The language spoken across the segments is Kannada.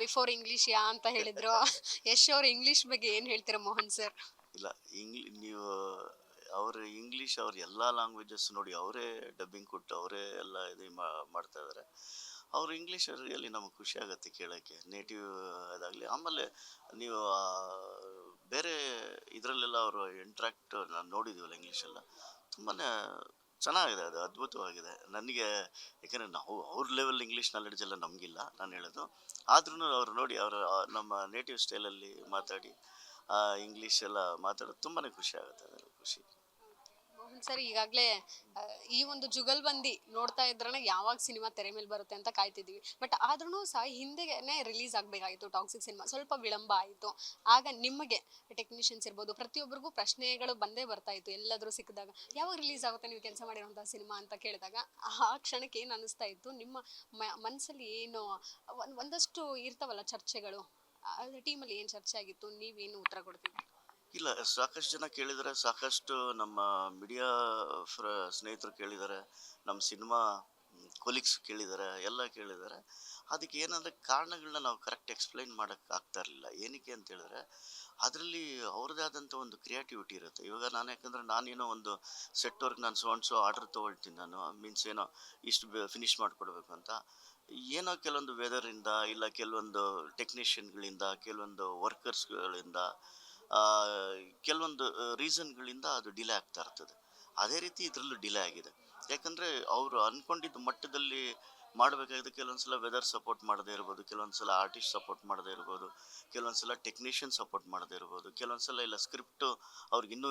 ಬಿಫೋರ್ ಇಂಗ್ಲಿಷ್ ಯಾ ಅಂತ ಹೇಳಿದ್ರು. ಯಶ್ ಅವ್ರ ಇಂಗ್ಲಿಷ್ ಬಗ್ಗೆ ಏನ್ ಹೇಳ್ತೀರಾ ಮೋಹನ್ ಸರ್? ಇಲ್ಲ, ನೀವು ಅವ್ರ ಇಂಗ್ಲೀಷ್ ಅವ್ರ ಎಲ್ಲ ಲ್ಯಾಂಗ್ವೇಜಸ್ ನೋಡಿ ಅವರೇ ಡಬ್ಬಿಂಗ್ ಕೊಟ್ಟು ಅವರೇ ಎಲ್ಲ ಇದು ಮಾಡ್ತಾ ಇದ್ದಾರೆ. ಅವ್ರ ಇಂಗ್ಲೀಷ್ ರಿಯಲಿ ನಮಗೆ ಖುಷಿ ಆಗುತ್ತೆ ಕೇಳೋಕ್ಕೆ, ನೇಟಿವ್ ಅದಾಗಲಿ. ಆಮೇಲೆ ನೀವು ಬೇರೆ ಇದರಲ್ಲೆಲ್ಲ ಅವರು ಇಂಟ್ರಾಕ್ಟ್ ನಾನು ನೋಡಿದ್ದೀವಲ್ಲ ಇಂಗ್ಲೀಷೆಲ್ಲ, ತುಂಬಾ ಚೆನ್ನಾಗಿದೆ, ಅದು ಅದ್ಭುತವಾಗಿದೆ ನನಗೆ. ಯಾಕಂದರೆ ನಾವು ಅವ್ರ ಲೆವೆಲ್ ಇಂಗ್ಲೀಷ್ ನಾಲೆಡ್ಜ್ ಎಲ್ಲ ನಮಗಿಲ್ಲ, ನಾನು ಹೇಳೋದು. ಆದ್ರೂ ಅವ್ರು ನೋಡಿ ಅವರು ನಮ್ಮ ನೇಟಿವ್ ಸ್ಟೈಲಲ್ಲಿ ಮಾತಾಡಿ ಇಂಗ್ಲೀಷ್ ಎಲ್ಲ ಮಾತಾಡೋದು ತುಂಬಾ ಖುಷಿ ಆಗುತ್ತೆ, ಅದೆಲ್ಲ ಖುಷಿ. ಮೋಹನ್ ಸರ್, ಈಗಾಗಲೇ ಈ ಒಂದು ಜುಗಲ್ಬಂದಿ ನೋಡ್ತಾ ಇದ್ರನೆ ಯಾವಾಗ ಸಿನಿಮಾ ತೆರೆ ಮೇಲೆ ಬರುತ್ತೆ ಅಂತ ಕಾಯ್ತಿದ್ವಿ. ಬಟ್ ಆದ್ರೂ ಸಹ ಹಿಂದೆನೆ ರಿಲೀಸ್ ಆಗಬೇಕಾಗಿತ್ತು ಟಾಕ್ಸಿಕ್ ಸಿನಿಮಾ, ಸ್ವಲ್ಪ ವಿಳಂಬ ಆಯಿತು. ಆಗ ನಿಮಗೆ ಟೆಕ್ನಿಷಿಯನ್ಸ್ ಇರ್ಬೋದು, ಪ್ರತಿಯೊಬ್ಬರಿಗೂ ಪ್ರಶ್ನೆಗಳು ಬಂದೇ ಬರ್ತಾ ಇತ್ತು ಎಲ್ಲಾದರೂ ಸಿಕ್ಕಿದಾಗ. ಯಾವಾಗ ರಿಲೀಸ್ ಆಗುತ್ತೆ ನೀವು ಕೆಲಸ ಮಾಡಿರೋಂಥ ಸಿನಿಮಾ ಅಂತ ಕೇಳಿದಾಗ ಆ ಕ್ಷಣಕ್ಕೆ ಏನು ಅನಿಸ್ತಾ ಇತ್ತು? ನಿಮ್ಮ ಮನಸ್ಸಲ್ಲಿ ಏನು ಒಂದಷ್ಟು ಇರ್ತಾವಲ್ಲ ಚರ್ಚೆಗಳು, ಟೀಮಲ್ಲಿ ಏನು ಚರ್ಚೆ ಆಗಿತ್ತು? ನೀವೇನು ಉತ್ತರ ಕೊಡ್ತೀವಿ? ಇಲ್ಲ, ಸಾಕಷ್ಟು ಜನ ಕೇಳಿದ್ದಾರೆ, ಸಾಕಷ್ಟು ನಮ್ಮ ಮೀಡಿಯಾ ಸ್ನೇಹಿತರು ಕೇಳಿದ್ದಾರೆ, ನಮ್ಮ ಸಿನಿಮಾ ಕೊಲೀಗ್ಸ್ ಕೇಳಿದ್ದಾರೆ, ಎಲ್ಲ ಕೇಳಿದ್ದಾರೆ. ಅದಕ್ಕೆ ಏನಂದರೆ ಕಾರಣಗಳನ್ನ ನಾವು ಕರೆಕ್ಟ್ ಎಕ್ಸ್ಪ್ಲೈನ್ ಮಾಡೋಕ್ಕೆ ಆಗ್ತಾ ಇರಲಿಲ್ಲ. ಏನಕ್ಕೆ ಅಂತ ಹೇಳಿದ್ರೆ ಅದರಲ್ಲಿ ಅವ್ರದ್ದೇ ಆದಂಥ ಒಂದು ಕ್ರಿಯೇಟಿವಿಟಿ ಇರುತ್ತೆ. ಇವಾಗ ನಾನು, ಯಾಕಂದರೆ ನಾನೇನೋ ಒಂದು ಸೆಟ್ ವರ್ಕ್ ನಾನು ಸೊ ಆರ್ಡರ್ ತೊಗೊಳ್ತೀನಿ, ನಾನು ಮೀನ್ಸ್ ಏನೋ ಇಷ್ಟು ಫಿನಿಷ್ ಮಾಡಿಕೊಡ್ಬೇಕು ಅಂತ. ಏನೋ ಕೆಲವೊಂದು ವೆದರಿಂದ, ಇಲ್ಲ ಕೆಲವೊಂದು ಟೆಕ್ನಿಷಿಯನ್ಗಳಿಂದ, ಕೆಲವೊಂದು ವರ್ಕರ್ಸ್ಗಳಿಂದ, ಕೆಲವೊಂದು ರೀಸನ್ಗಳಿಂದ ಅದು ಡಿಲೇ ಆಗ್ತಾ ಇರ್ತದೆ. ಅದೇ ರೀತಿ ಇದರಲ್ಲೂ ಡಿಲೇ ಆಗಿದೆ. ಯಾಕಂದರೆ ಅವರು ಅಂದ್ಕೊಂಡಿದ್ದ ಮಟ್ಟದಲ್ಲಿ ಮಾಡಬೇಕಾಗಿದೆ. ಕೆಲವೊಂದು ಸಲ ವೆದರ್ ಸಪೋರ್ಟ್ ಮಾಡದೇ ಇರ್ಬೋದು, ಕೆಲವೊಂದು ಸಲ ಆರ್ಟಿಸ್ಟ್ ಸಪೋರ್ಟ್ ಮಾಡದೇ ಇರ್ಬೋದು, ಕೆಲವೊಂದು ಸಲ ಟೆಕ್ನಿಷಿಯನ್ ಸಪೋರ್ಟ್ ಮಾಡದೇ ಇರ್ಬೋದು, ಕೆಲವೊಂದು ಸಲ ಇಲ್ಲ ಸ್ಕ್ರಿಪ್ಟು ಅವ್ರಿಗೆ ಇನ್ನೂ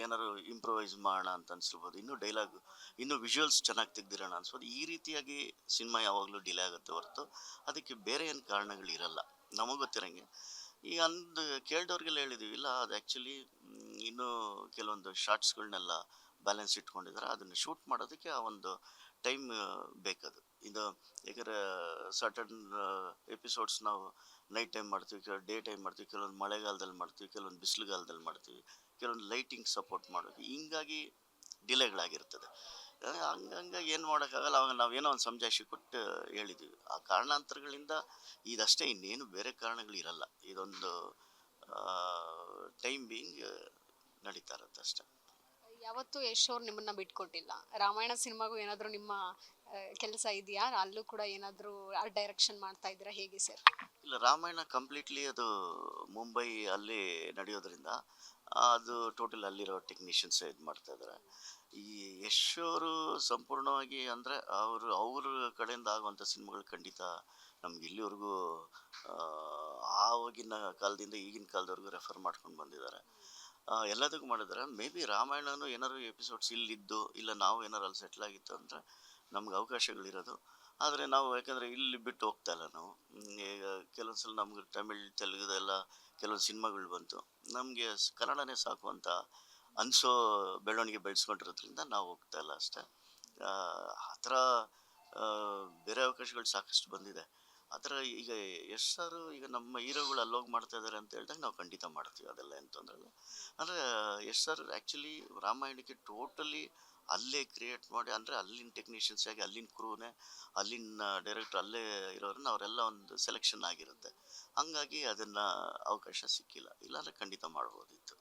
ಏನಾದ್ರು ಇಂಪ್ರೂವೈಸ್ ಮಾಡೋಣ ಅಂತ ಅನಿಸ್ಬೋದು, ಇನ್ನೂ ಡೈಲಾಗ್, ಇನ್ನೂ ವಿಜುವಲ್ಸ್ ಚೆನ್ನಾಗಿ ತೆಗ್ದಿರೋಣ ಅನ್ಸ್ಬೋದು. ಈ ರೀತಿಯಾಗಿ ಸಿನಿಮಾ ಯಾವಾಗಲೂ ಡಿಲೇ ಆಗುತ್ತೆ ಹೊರತು ಅದಕ್ಕೆ ಬೇರೆ ಏನು ಕಾರಣಗಳಿರಲ್ಲ, ನಮಗೆ ಗೊತ್ತಿರೋಂಗೆ. ಈಗ ಕೇಳಿದವ್ರಿಗೆಲ್ಲ ಹೇಳಿದ್ದೀವಿ, ಇಲ್ಲ ಅದು ಆ್ಯಕ್ಚುಲಿ ಇನ್ನೂ ಕೆಲವೊಂದು ಶಾರ್ಟ್ಸ್ಗಳನ್ನೆಲ್ಲ ಬ್ಯಾಲೆನ್ಸ್ ಇಟ್ಕೊಂಡಿದ್ದಾರೆ. ಅದನ್ನು ಶೂಟ್ ಮಾಡೋದಕ್ಕೆ ಆ ಒಂದು ಟೈಮ್ ಬೇಕದು. ಇದು ಯಾಕಂದರೆ ಸರ್ಟನ್ ಎಪಿಸೋಡ್ಸ್ ನಾವು ನೈಟ್ ಟೈಮ್ ಮಾಡ್ತೀವಿ, ಡೇ ಟೈಮ್ ಮಾಡ್ತೀವಿ, ಕೆಲವೊಂದು ಮಳೆಗಾಲದಲ್ಲಿ ಮಾಡ್ತೀವಿ, ಕೆಲವೊಂದು ಬಿಸಿಲುಗಾಲದಲ್ಲಿ ಮಾಡ್ತೀವಿ, ಕೆಲವೊಂದು ಲೈಟಿಂಗ್ ಸಪೋರ್ಟ್ ಮಾಡೋದು, ಹಿಂಗಾಗಿ ಡಿಲೇಗಳಾಗಿರ್ತದೆ. ಹಂಗಾಗಿ ಏನು ಮಾಡೋಕ್ಕಾಗಲ್ಲ. ಅವಾಗ ನಾವೇನೋ ಒಂದು ಸಮಜಾಯಿಷಿ ಕೊಟ್ಟು ಹೇಳಿದ್ದೀವಿ. ಆ ಕಾರಣಾಂತರಗಳಿಂದ ಇದಷ್ಟೇ, ಇನ್ನೇನು ಬೇರೆ ಕಾರಣಗಳಿರಲ್ಲ. ಇದೊಂದು ಟೈಮ್ ಬೀಯಿಂಗ್ ನಡೀತಾ ಇರುತ್ತೆ ಅಷ್ಟೇ. ಯಾವತ್ತೂ ಯಶ್ ಅವ್ರು ನಿಮ್ಮನ್ನ ಬಿಟ್ಕೊಟ್ಟಿಲ್ಲ. ರಾಮಾಯಣ ಸಿನಿಮಾಗೂ ಏನಾದರೂ ನಿಮ್ಮ ಕೆಲಸ ಇದೆಯಾ? ಅಲ್ಲೂ ಕೂಡ ಏನಾದರೂ ಡೈರೆಕ್ಷನ್ ಮಾಡ್ತಾ ಇದ್ದೀರಾ, ಹೇಗೆ ಸರ್? ಇಲ್ಲ, ರಾಮಾಯಣ ಕಂಪ್ಲೀಟ್ಲಿ ಅದು ಮುಂಬೈ ಅಲ್ಲಿ ನಡೆಯೋದ್ರಿಂದ ಅದು ಟೋಟಲ್ ಅಲ್ಲಿರೋ ಟೆಕ್ನಿಷಿಯನ್ಸ್ ಇದು ಮಾಡ್ತಾ ಇದ್ದಾರೆ. ಈ ಯಶ್ ಅವರು ಸಂಪೂರ್ಣವಾಗಿ ಅಂದರೆ ಅವ್ರ ಕಡೆಯಿಂದ ಆಗುವಂಥ ಸಿನಿಮಾಗಳು ಖಂಡಿತ ನಮ್ಗೆ ಇಲ್ಲಿವರೆಗೂ ಆವಾಗಿನ ಕಾಲದಿಂದ ಈಗಿನ ಕಾಲದವರೆಗೂ ರೆಫರ್ ಮಾಡ್ಕೊಂಡು ಬಂದಿದ್ದಾರೆ. ಎಲ್ಲದಕ್ಕೂ ಮಾಡಿದ್ದಾರೆ. ಮೇ ಬಿ ರಾಮಾಯಣನೂ ಏನಾದ್ರು ಎಪಿಸೋಡ್ಸ್ ಇಲ್ಲಿದ್ದು, ಇಲ್ಲ ನಾವು ಏನಾರು ಅಲ್ಲಿ ಸೆಟ್ಲ್ ಆಗಿತ್ತು ಅಂದರೆ ನಮ್ಗೆ ಅವಕಾಶಗಳಿರೋದು. ಆದರೆ ನಾವು ಯಾಕಂದರೆ ಇಲ್ಲಿ ಬಿಟ್ಟು ಹೋಗ್ತಾ ಇಲ್ಲ ನಾವು. ಈಗ ಕೆಲವೊಂದು ಸಲ ನಮ್ಗೆ ತಮಿಳ್ ತೆಲುಗುದೆಲ್ಲ ಕೆಲವೊಂದು ಸಿನಿಮಾಗಳು ಬಂತು, ನಮಗೆ ಕನ್ನಡನೇ ಸಾಕು ಅಂತ ಅನಿಸೋ ಬೆಳವಣಿಗೆ ಬೆಳೆಸ್ಕೊಂಡಿರೋದ್ರಿಂದ ನಾವು ಹೋಗ್ತಾ ಇಲ್ಲ ಅಷ್ಟೇ. ಆ ಥರ ಬೇರೆ ಅವಕಾಶಗಳು ಸಾಕಷ್ಟು ಬಂದಿದೆ. ಆ ಥರ ಈಗ ಯಶ್ ಸರ್ ಈಗ ನಮ್ಮ ಹೀರೋಗಳು ಅಲ್ಲೋಗಿ ಮಾಡ್ತಾ ಇದ್ದಾರೆ ಅಂತ ಹೇಳಿದಾಗ ನಾವು ಖಂಡಿತ ಮಾಡ್ತೀವಿ, ಅದೆಲ್ಲ ಏನು ತೊಂದರೆ ಇಲ್ಲ. ಅಂದರೆ ಯಶ್ ಸರ್ ಆ್ಯಕ್ಚುಲಿ ರಾಮಾಯಣಕ್ಕೆ ಟೋಟಲಿ ಅಲ್ಲೇ ಕ್ರಿಯೇಟ್ ಮಾಡಿ, ಅಂದರೆ ಅಲ್ಲಿನ ಟೆಕ್ನಿಷಿಯನ್ಸ್ ಆಗಿ, ಅಲ್ಲಿನ ಕ್ರೂನೇ, ಅಲ್ಲಿನ ಡೈರೆಕ್ಟ್ರ್ ಅಲ್ಲೇ ಇರೋರನ್ನ ಅವರೆಲ್ಲ ಒಂದು ಸೆಲೆಕ್ಷನ್ ಆಗಿರುತ್ತೆ. ಹಂಗಾಗಿ ಅದನ್ನು ಅವಕಾಶ ಸಿಕ್ಕಿಲ್ಲ, ಇಲ್ಲಾಂದರೆ ಖಂಡಿತ ಮಾಡ್ಬೋದಿತ್ತು.